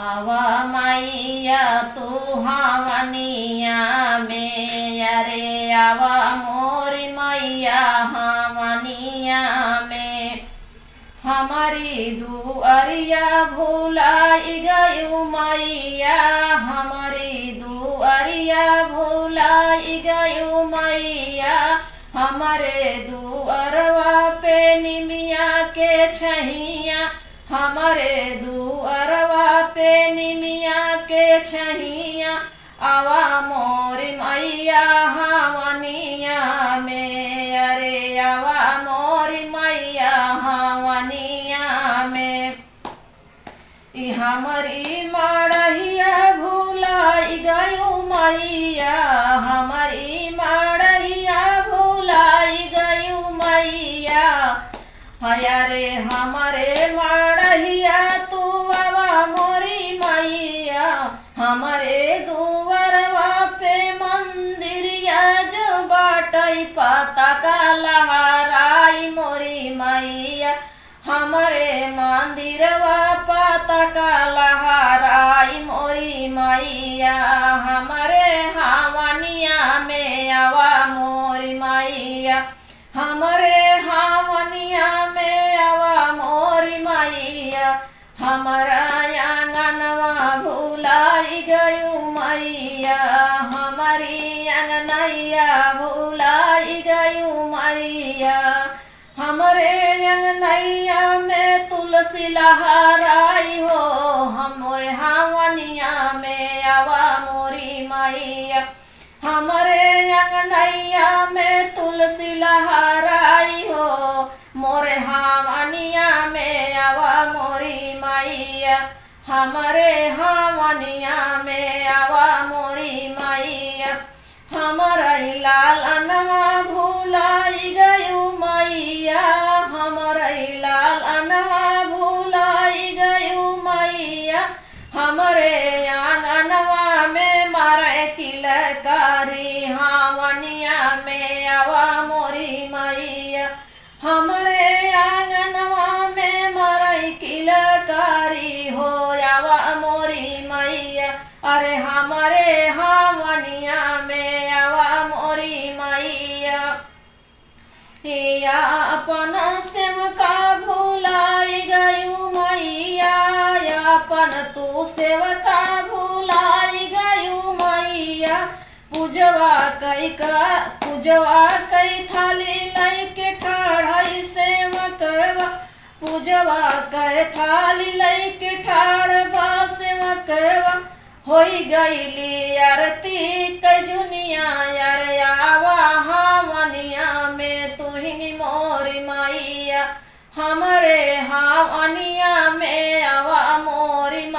आवा मैया तू हमनिया में, अरे आवा मोरी मैया हमनिया में। हमारी दुआरिया भुलाई गयू मैया, हमारी दुआरिया भुलाई गयू मैया। हमारे दुअरवा पे निमिया के छहिया, हमारे दुअरवा पे निमिया के छहिया। आवा मोरी मैया हमनिया में, अरे आवा मोरी मैया हमनिया में। हमारी मड़हिया भुलाई गयू मैया, हमारी मड़हिया भुलाई गयू मैया। अरे हमारे मड़हिया तू आवा मोरी मैया। हमारे दुअरवा पे मंदिरिया जो बाटई पताका लहराई मोरी मैया। हमारे मंदिरवा पताका लहराई मोरी मैया। हमारे हमनिया में आवा मोरी मैया, हमारे हमनिया में आवा मोरी मैया। हमारा आंगनवा भुलाई गयू मैया, हमारी अंगनैया भुलाई गयू मैया। हमारे अंगनैया में तुलसी लहराई हो, हमारे हमनिया में आवा मोरी मैया। हमारे अंगनैया में तुलसी लहराई हो, मोरे हमनिया में आवा मोरी मैया। हमारे हमनिया में आवा मोरी मैया। हमारा लाल अनवा भुलाई गयू मैया, हमारा लाल अनवा भुलाई गयू मैया। हमारे आंगनवा में मारे किलकारी, हमनिया में आवा मोरी मैया। हमारे आंगनवा में मारे किलकारी हो, आवा मोरी मैया। अरे हमारे हमनिया में आवा मोरी मैया। या अपना सेवका भुलाई गयू मैया, या अपन तू सेवका भुलाई गयू मैया। पूजवा कई थाली लाई के ठाढ़ई सेवकवा, पूजवा कई थाली लाई के ठाढ़वा सेवकवा। होई गईली आरती कजुनिया, यार आवा हमनिया में तुहिनी मोरी मैया। हमारे हमनिया में आवा मोरी